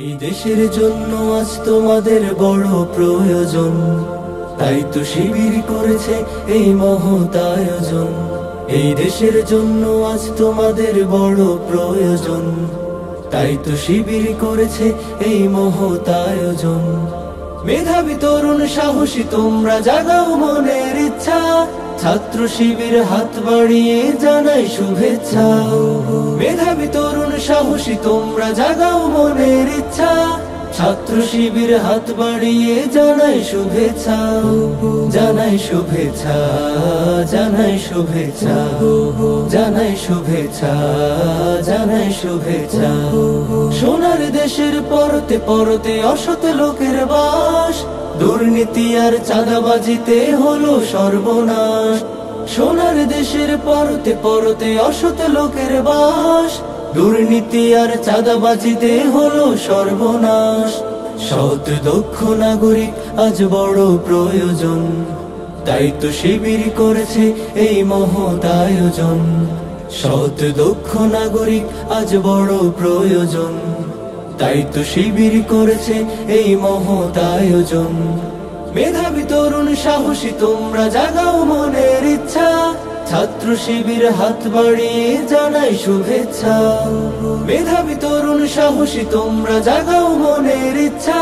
এই দেশের জন্য আজ তোমাদের বড় প্রয়োজন, তাই তো শিবির করেছে এই মহৎ আয়োজন। এই দেশের জন্য আজ তোমাদের বড় প্রয়োজন, তাই তো শিবির করেছে এই মহৎ আয়োজন। মেধাবী তরুণ সাহসী তোমরা জাগাও মনের ইচ্ছা, ছাত্র শিবির হাত বাড়িয়ে জানাই শুভেচ্ছা। মেধাবী তরুণ সাহসী তোমরা জাগাও মনের ইচ্ছা, ছাত্র শিবির হাত বাড়িয়ে জানাই শুভেচ্ছা। জানাই শুভেচ্ছা, জানাই শুভেচ্ছা, জানাই শুভেচ্ছা, জানাই শুভেচ্ছা। সোনার দেশের পরতে পরতে অসৎ লোকের বাস, দুর্নীতি আর চাঁদাবাজিতে হলো সর্বনাশ। সোনার দেশের পরতে পরতে অসৎ লোকের বাস, দুর্নীতি আর চাঁদাবাজিতে হলো সর্বনাশ। সৎ দক্ষ নাগরিক আজ বড় প্রয়োজন, তাই তো শিবির করেছে এই মহৎ আয়োজন। সৎ দক্ষ নাগরিক আজ বড় প্রয়োজন, তাই তো শিবির করেছে এই মহৎ আয়োজন। মেধাবী তরুণ সাহসী তোমরা জাগাও মনের ইচ্ছা, ছাত্র শিবির হাত বাড়িয়ে জানাই শুভেচ্ছা। মেধাবী তরুণ সাহসী তোমরা জাগাও মনের ইচ্ছা,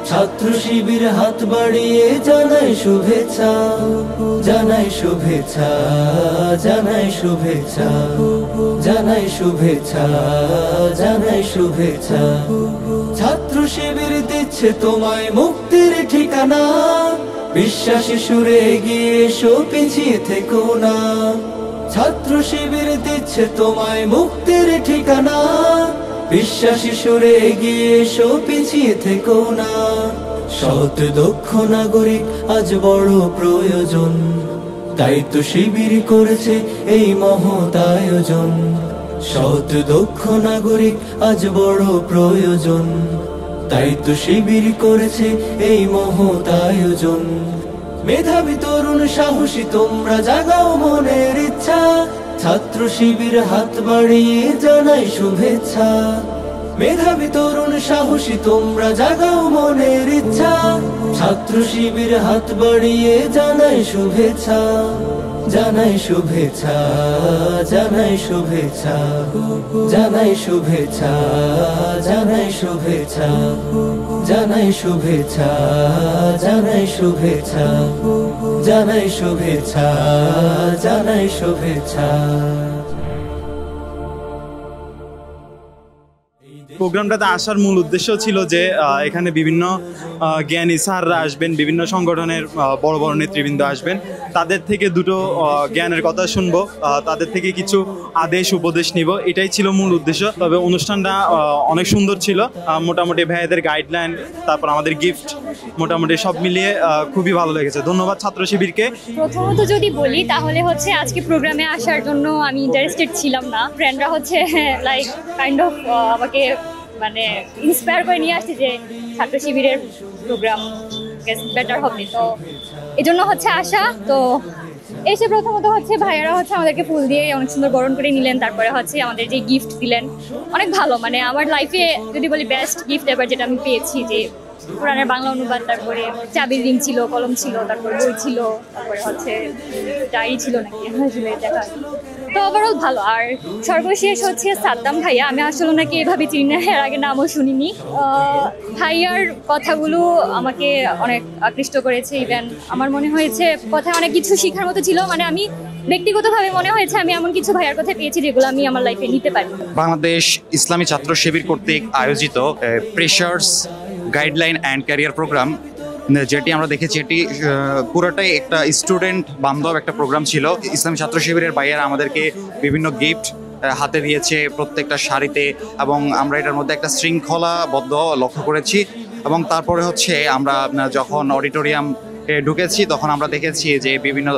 ছাত্র শিবির হাত বাড়িয়ে জানাই শুভেচ্ছা। জানাই শুভেচ্ছা, জানাই শুভেচ্ছা, জানাই শুভেচ্ছা, জানাই শুভেচ্ছা। ছাত্র শিবির দিচ্ছে তোমায় মুক্তির ঠিকানা, বিশ্বাসী সুরে এগিয়ে এসো পিছিয়ে থেকো না। ছাত্র শিবির দিচ্ছে তোমায় মুক্তির ঠিকানা, বিশ্বাসী সুরে এগিয়ে এসো পিছিয়ে থেকো না। সৎ দক্ষ নাগরিক আজ বড় প্রয়োজন, তাই তো শিবির করেছে এই মহৎ আয়োজন। সৎ দক্ষ নাগরিক আজ বড় প্রয়োজন, তাই তো শিবির করেছে এই মহৎ আয়োজন। মেধাবী তরুণ সাহসী তোমরা জাগাও মনের ইচ্ছা, ছাত্র শিবির হাত বাড়িয়ে জানাই শুভেচ্ছা। মেধাবী তরুণ সাহসী তোমরা জাগাও মনের ইচ্ছা, ছাত্র শিবির হাত বাড়িয়ে জানাই শুভেচ্ছা। জানাই শুভেচ্ছা, জানাই শুভেচ্ছা, জানাই শুভেচ্ছা, জানাই শুভেচ্ছা, জানাই শুভেচ্ছা, জানাই শুভেচ্ছা, জানাই শুভেচ্ছা, জানাই শুভেচ্ছা। প্রোগ্রামটাতে আসার মূল উদ্দেশ্য ছিল যে এখানে বিভিন্ন জ্ঞানী স্যাররা আসবেন, বিভিন্ন সংগঠনের বড় বড় নেতৃবৃন্দ আসবেন, তাদের থেকে দুটো জ্ঞানের কথা শুনবো, তাদের থেকে কিছু আদেশ উপদেশ নিব, এটাই ছিল মূল উদ্দেশ্য। তবে অনুষ্ঠানটা অনেক সুন্দর ছিল, মোটামুটি ভাইয়াদের গাইডলাইন, তারপর আমাদের গিফট, মোটামুটি সব মিলিয়ে খুবই ভালো লেগেছে। ধন্যবাদ ছাত্র শিবিরকে। প্রথমত যদি বলি তাহলে হচ্ছে আজকে প্রোগ্রামে আসার জন্য আমি ইন্টারেস্টেড ছিলাম না। ফ্রেন্ডরা হচ্ছে লাইক কাইন্ড অফ আমাকে মানে ইন্সপায়ার করে নিয়ে আসছে যে ছাত্র শিবিরের প্রোগ্রাম বেটার হবে, তো এই জন্য হচ্ছে আসা। তো এসে প্রথমত হচ্ছে ভাইয়ারা হচ্ছে আমাদেরকে ফুল দিয়ে অনেক সুন্দর বরণ করে নিলেন, তারপরে হচ্ছে আমাদের যে গিফট দিলেন অনেক ভালো, মানে আমার লাইফে যদি বলি বেস্ট গিফট এবার যেটা আমি পেয়েছি, যে কোরআনের বাংলা অনুবাদ, তারপরে চাবির রিং ছিল, কলম ছিল, তারপরে বই ছিল, তারপরে হচ্ছে ডায়েরি ছিল নাকি আসলে দেখা, তো ওভারঅল ভালো। আর সর্বশেষ হচ্ছে সাদ্দাম ভাইয়া, আমি আসলে নাকি এভাবে চিনি না, এর আগে নামও শুনিনি। ভাইয়ার কথাগুলো আমাকে অনেক আকৃষ্ট করেছে, ইভেন আমার মনে হয়েছে কথায় অনেক কিছু শেখার মতো ছিল, মানে আমি ব্যক্তিগতভাবে মনে হয়েছে আমি এমন কিছু ভাইয়ার কথা পেয়েছি যেগুলো আমি আমার লাইফে নিতে পারি। বাংলাদেশ ইসলামী ছাত্র শিবির কর্তৃক আয়োজিত freshers guideline and career programme, যেটি আমরা দেখেছি, এটি পুরোটাই একটা স্টুডেন্ট বান্ধব একটা প্রোগ্রাম ছিল। ইসলামী ছাত্র শিবিরের ভাইয়েরা আমাদেরকে বিভিন্ন গিফট হাতে দিয়েছে প্রত্যেকটা সারিতে, এবং আমরা এটার মধ্যে একটা শৃঙ্খলাবদ্ধ লক্ষ্য করেছি। এবং তারপরে হচ্ছে আমরা যখন অডিটোরিয়াম ঢুকেছি তখন আমরা দেখেছি যে বিভিন্ন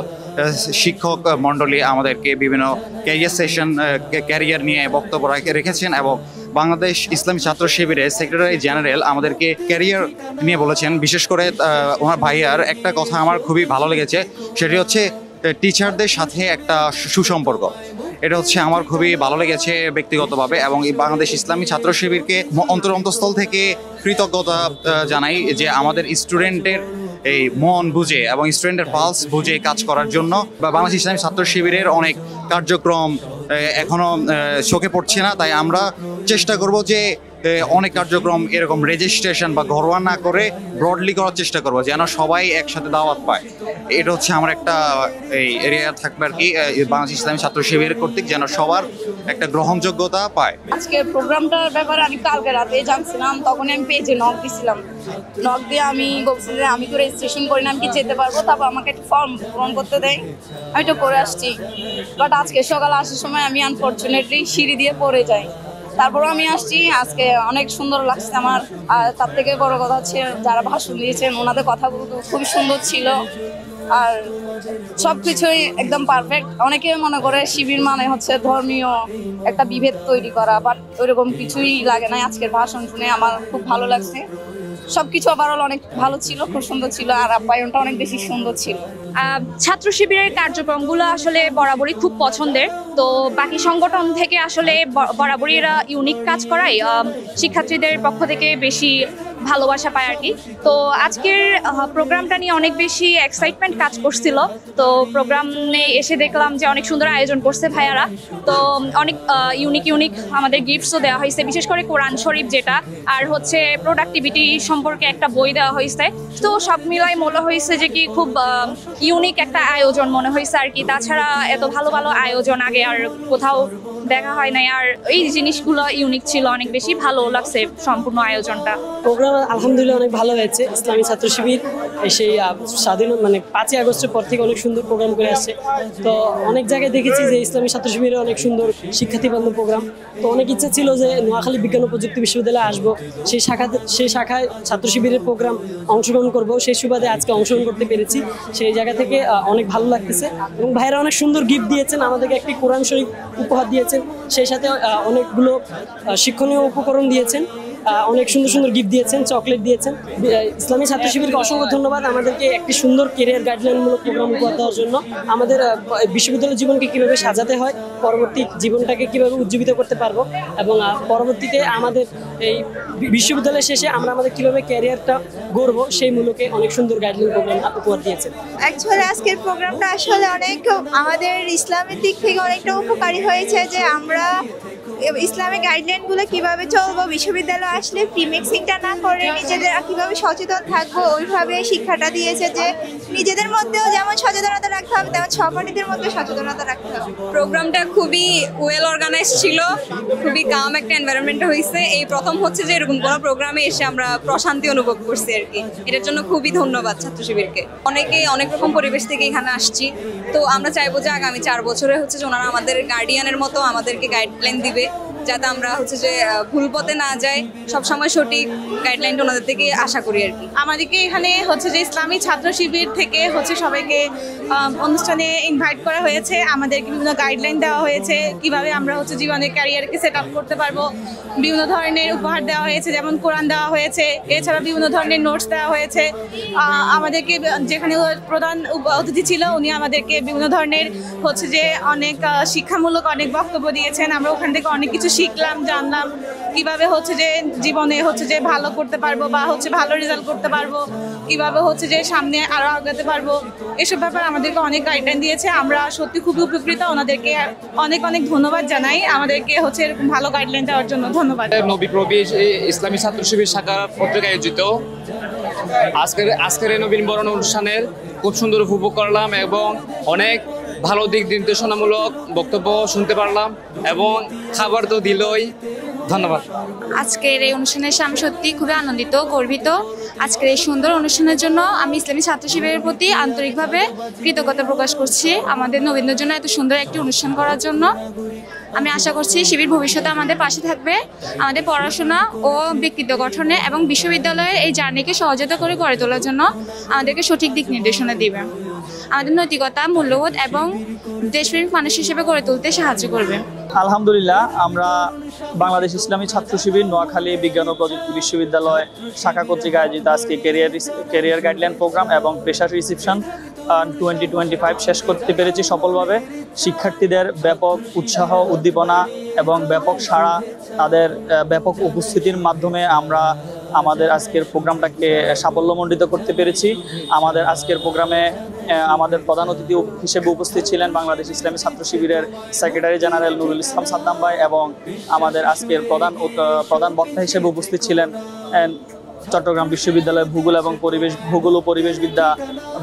শিক্ষক মণ্ডলী আমাদেরকে বিভিন্ন ক্যারিয়ার সেশন, ক্যারিয়ার নিয়ে বক্তব্য রেখেছেন, এবং বাংলাদেশ ইসলামী ছাত্র শিবিরের সেক্রেটারি জেনারেল আমাদেরকে ক্যারিয়ার নিয়ে বলেছেন। বিশেষ করে ওনার ভাইয়ার একটা কথা আমার খুবই ভালো লেগেছে, সেটি হচ্ছে টিচারদের সাথে একটা সুসম্পর্ক। এটা হচ্ছে আমার খুবই ভালো লেগেছে ব্যক্তিগতভাবে, এবং এই বাংলাদেশ ইসলামী ছাত্র শিবিরকে অন্তরস্থল থেকে কৃতজ্ঞতা জানাই যে আমাদের স্টুডেন্টের এই মন বুঝে এবং স্টুডেন্টের পালস বুঝে কাজ করার জন্য। বা বাংলাদেশ ইসলামী ছাত্র শিবিরের অনেক কার্যক্রম এখনো চোখে পড়ছে না, তাই আমরা চেষ্টা করব যে অনেক কার্যক্রম এরকম রেজিস্ট্রেশন বা ঘরোয়া না করে ব্রডলি করার চেষ্টা করবো, যেন সবাই একসাথে দাওয়াত পায়। এটা হচ্ছে আমার একটা এই এরিয়া থাকবে আর কি, বাংলাদেশ ইসলামী ছাত্র শিবির কর্তৃক যেন সবার একটা গ্রহণযোগ্যতা পায়। আজকের প্রোগ্রামটার ব্যাপারে আমি কালকে রাতে জানছিলাম, তখন আমি পেজে নক দিছিলাম। নক দিয়ে আমি বলছি যে আমি তো রেজিস্ট্রেশন করি না, আমি কি যেতে পারবো? তারপর আমাকে একটা ফর্ম পূরণ করতে দেয়, আমি তো করে আসছি। বাট আজকে সকালে আসার সময় আমি আনফর্চুনেটলি সিঁড়ি দিয়ে পড়ে যাই। তারপরও আমি আসছি, আজকে অনেক সুন্দর লাগছে আমার। আর তার থেকে বড় কথা হচ্ছে যারা ভাষণ দিয়েছেন ওনাদের কথাগুলো খুবই সুন্দর ছিল, আর সবকিছুই একদম পারফেক্ট। অনেকে মনে করে শিবির মানে হচ্ছে ধর্মীয় একটা বিভেদ তৈরি করা, বাট ওইরকম কিছুই লাগে না। আজকের ভাষণ শুনে আমার খুব ভালো লাগছে। সবকিছু ওভারঅল অনেক ভালো ছিল, খুব সুন্দর ছিল, আর আপ্যায়নটা অনেক বেশি সুন্দর ছিল। ছাত্র শিবিরের কার্যক্রমগুলো আসলে বরাবরই খুব পছন্দের। তো বাকি সংগঠন থেকে আসলে বরাবরই এরা ইউনিক কাজ করায় শিক্ষার্থীদের পক্ষ থেকে বেশি ভালোবাসা পায় আর কি। তো আজকের প্রোগ্রামটা নিয়ে অনেক বেশি এক্সাইটমেন্ট কাজ করছিল। তো প্রোগ্রামে এসে দেখলাম যে অনেক সুন্দর আয়োজন করছে ভাইয়ারা। তো অনেক ইউনিক আমাদের গিফটসও দেওয়া হয়েছে, বিশেষ করে কোরআন শরীফ যেটা, আর হচ্ছে প্রোডাক্টিভিটি সম্পর্কে একটা বই দেওয়া হয়েছে। তো সব মিলাই মনে হয়েছে যে কি খুব ইউনিক একটা আয়োজন মনে হয়েছে আর কি। তাছাড়া এত ভালো ভালো আয়োজন আগে আর কোথাও দেখা হয় নাই, আর এই জিনিসগুলো ইউনিক ছিল, অনেক বেশি ভালো লাগছে সম্পূর্ণ আয়োজনটা। প্রোগ্রাম আলহামদুলিল্লাহ অনেক ভালো হয়েছে। ইসলামী ছাত্র শিবির সেই স্বাধীনতা 5ই আগস্টের পর থেকে অনেক সুন্দর প্রোগ্রাম করে আসছে। তো অনেক জায়গায় দেখেছি যে ইসলামী ছাত্র শিবিরের অনেক সুন্দর শিক্ষার্থী বান্ধব প্রোগ্রাম। তো অনেক ইচ্ছা ছিল যে নোয়াখালী বিজ্ঞান ও প্রযুক্তি বিশ্ববিদ্যালয়ে আসবো, সেই শাখায় ছাত্র শিবিরের প্রোগ্রাম অংশগ্রহণ করব। সেই সুবাদে আজকে অংশগ্রহণ করতে পেরেছি, সেই জায়গা থেকে অনেক ভালো লাগতেছে। এবং ভাইরা অনেক সুন্দর গিফট দিয়েছেন, আমাদেরকে একটি কোরআন শরীফ উপহার দিয়েছেন, সেই সাথে অনেকগুলো শিক্ষণীয় উপকরণ দিয়েছেন, অনেক সুন্দর সুন্দর গিফট দিয়েছেন, চকলেট দিয়েছেন। ইসলামী ছাত্র শিবিরকে অসংখ্য ধন্যবাদ আমাদেরকে একটি সুন্দর কেরিয়ার গাইডলাইনমূলক প্রোগ্রাম উপহার দেওয়ার জন্য। আমাদের বিশ্ববিদ্যালয় জীবনকে কীভাবে সাজাতে হয়, পরবর্তী জীবনটাকে কীভাবে উজ্জীবিত করতে পারবো, এবং পরবর্তীতে আমাদের এই বিশ্ববিদ্যালয় শেষে আমরা আমাদের কীভাবে ক্যারিয়ারটা গড়বো সেই মূলকে অনেক সুন্দর গাইডলাইন প্রোগ্রাম উপহার দিয়েছেন। অ্যাকচুয়ালি আজকের প্রোগ্রামটা আসলে অনেক আমাদের ইসলামের দিক থেকে অনেকটা উপকারী হয়েছে, যে আমরা ইসলামিক গাইডলাইনগুলো কিভাবে চলবো, বিশ্ববিদ্যালয়ে আসলে প্রিমিক্সিংটা না করে নিজেদের কিভাবে সচেতন থাকবো ওইভাবে শিক্ষাটা দিয়েছে, যে নিজেদের মধ্যেও যেমন সচেতনতা রাখতে হবে তেমন সহপাঠীদের মধ্যে সচেতনতা রাখতে হবে। প্রোগ্রামটা খুবই ওয়েল অর্গানাইজ ছিল, খুবই কাম একটা এনভায়রনমেন্ট হয়েছে। এই প্রথম হচ্ছে যে এরকম কোনো প্রোগ্রামে এসে আমরা প্রশান্তি অনুভব করছি আর কি। এটার জন্য খুবই ধন্যবাদ ছাত্র শিবিরকে। অনেকে অনেক রকম পরিবেশ থেকে এখানে আসছি, তো আমরা চাইবো যে আগামী 4 বছরে হচ্ছে যে ওনারা আমাদের গার্ডিয়ানের মতো আমাদেরকে গাইডলাইন দিবে, যাতে আমরা হচ্ছে যে ভুল পথে না যাই। সবসময় সঠিক গাইডলাইনটা ওনাদের থেকে আশা করি আর কি। আমাদেরকে এখানে হচ্ছে যে ইসলামী ছাত্র শিবির থেকে হচ্ছে সবাইকে অনুষ্ঠানে ইনভাইট করা হয়েছে, আমাদেরকে বিভিন্ন গাইডলাইন দেওয়া হয়েছে কিভাবে আমরা হচ্ছে জীবনের ক্যারিয়ারকে সেট আপ করতে পারবো। বিভিন্ন ধরনের উপহার দেওয়া হয়েছে, যেমন কোরআন দেওয়া হয়েছে, এছাড়া বিভিন্ন ধরনের নোটস দেওয়া হয়েছে। আমাদেরকে যেখানে প্রধান অতিথি ছিল উনি আমাদেরকে বিভিন্ন ধরনের হচ্ছে যে অনেক শিক্ষামূলক অনেক বক্তব্য দিয়েছেন। আমরা ওখান থেকে অনেক কিছু শিখলাম, জানলাম কিভাবে হচ্ছে যে জীবনে হচ্ছে যে ভালো করতে পারবো বা হচ্ছে ভালো রেজাল্ট করতে পারবো, কিভাবে হচ্ছে যে সামনে আরো আগাতে পারবো, এসব ব্যাপারে আমাদেরকে অনেক গাইডলাইন দিয়েছে। আমরা সত্যি খুবই উপকৃত, ওনাদেরকে অনেক অনেক ধন্যবাদ জানাই আমাদেরকে হচ্ছে এরকম ভালো গাইডলাইন দেওয়ার জন্য। ধন্যবাদ। নবী প্রবেশ ইসলামী ছাত্র শিবির শাখা পত্রিকা আয়োজিত আজকের এই নবীন বরণ অনুষ্ঠানের খুব সুন্দর উপভোগ করলাম এবং অনেক ভালো দিক নির্দেশনামূলক বক্তব্য শুনতে পারলাম এবং খাবার তো দিলই। ধন্যবাদ। আজকের এই অনুষ্ঠানের সামনে সত্যি খুবই আনন্দিত, গর্বিত। আজকের এই সুন্দর অনুষ্ঠানের জন্য আমি ইসলামী ছাত্র শিবিরের প্রতি আন্তরিকভাবে কৃতজ্ঞতা প্রকাশ করছি, আমাদের নবীনদের জন্য এত সুন্দর একটি অনুষ্ঠান করার জন্য। আমি আশা করছি শিবির ভবিষ্যতে আমাদের পাশে থাকবে, আমাদের পড়াশোনা ও ব্যক্তিত্ব গঠনে এবং বিশ্ববিদ্যালয়ের এই জার্নিকে সহযোগিতা করে গড়ে তোলার জন্য আমাদেরকে সঠিক দিক নির্দেশনা দিবে। আমাদের নৈতিকতা, মূল্যবোধ এবং দেশপ্রেমিক মানুষ হিসেবে গড়ে তুলতে সাহায্য করবে। আলহামদুলিল্লাহ, আমরা বাংলাদেশ ইসলামী ছাত্র শিবির নোয়াখালী বিজ্ঞান ও প্রযুক্তি বিশ্ববিদ্যালয় শাখা কর্তৃক আয়োজিত আজকে ক্যারিয়ার গাইডলাইন প্রোগ্রাম এবং পেশার রিসেপশন 2025 শেষ করতে পেরেছি সফলভাবে। শিক্ষার্থীদের ব্যাপক উৎসাহ, উদ্দীপনা এবং ব্যাপক সাড়া, তাদের ব্যাপক উপস্থিতির মাধ্যমে আমরা আমাদের আজকের প্রোগ্রামটাকে সাফল্যমণ্ডিত করতে পেরেছি। আমাদের আজকের প্রোগ্রামে আমাদের প্রধান অতিথি হিসেবে উপস্থিত ছিলেন বাংলাদেশ ইসলামী ছাত্র শিবিরের সেক্রেটারি জেনারেল নুরুল ইসলাম সাদ্দাম ভাই, এবং আমাদের আজকের প্রধান বক্তা হিসেবে উপস্থিত ছিলেন চট্টগ্রাম বিশ্ববিদ্যালয়ের ভূগোল ও পরিবেশবিদ্যা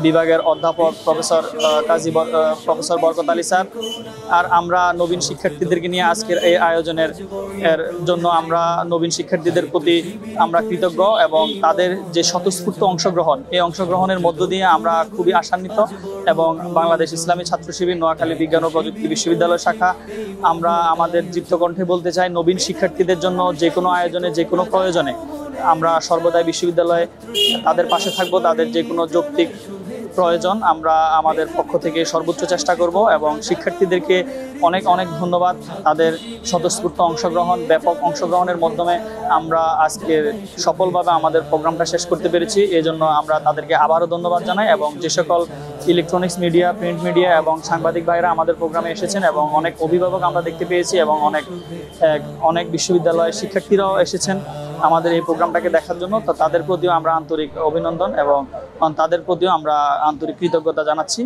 বিভাগের অধ্যাপক প্রফেসর বরকত আলী স্যার। আর আমরা নবীন শিক্ষার্থীদেরকে নিয়ে আজকের এই আয়োজনের জন্য আমরা নবীন শিক্ষার্থীদের প্রতি আমরা কৃতজ্ঞ, এবং তাদের যে স্বতঃস্ফূর্ত অংশগ্রহণ, এই অংশগ্রহণের মধ্য দিয়ে আমরা খুবই আশান্বিত। এবং বাংলাদেশ ইসলামী ছাত্র শিবির নোয়াখালী বিজ্ঞান ও প্রযুক্তি বিশ্ববিদ্যালয় শাখা আমরা আমাদের দীপ্ত কণ্ঠে বলতে চাই, নবীন শিক্ষার্থীদের জন্য যে কোনো আয়োজনে, যে কোনো প্রয়োজনে আমরা সর্বদাই বিশ্ববিদ্যালয়ে তাদের পাশে থাকব। তাদের যে কোনো যৌক্তিক প্রয়োজন আমরা আমাদের পক্ষ থেকে সর্বোচ্চ চেষ্টা করব, এবং শিক্ষার্থীদেরকে অনেক অনেক ধন্যবাদ। তাদের স্বতঃস্ফূর্ত অংশগ্রহণ, ব্যাপক অংশগ্রহণের মাধ্যমে আমরা আজকের সফলভাবে আমাদের প্রোগ্রামটা শেষ করতে পেরেছি। এই জন্য আমরা তাদেরকে আবারও ধন্যবাদ জানাই। এবং যে সকল ইলেকট্রনিক্স মিডিয়া, প্রিন্ট মিডিয়া এবং সাংবাদিক ভাইরা আমাদের প্রোগ্রামে এসেছেন, এবং অনেক অভিভাবক আমরা দেখতে পেয়েছি, এবং অনেক বিশ্ববিদ্যালয়ের শিক্ষার্থীরাও এসেছেন আমাদের এই প্রোগ্রামটাকে দেখার জন্য। তো তাদের প্রতিও আমরা আন্তরিক অভিনন্দন এবং তাদের প্রতিও আমরা আন্তরিক কৃতজ্ঞতা জানাচ্ছি।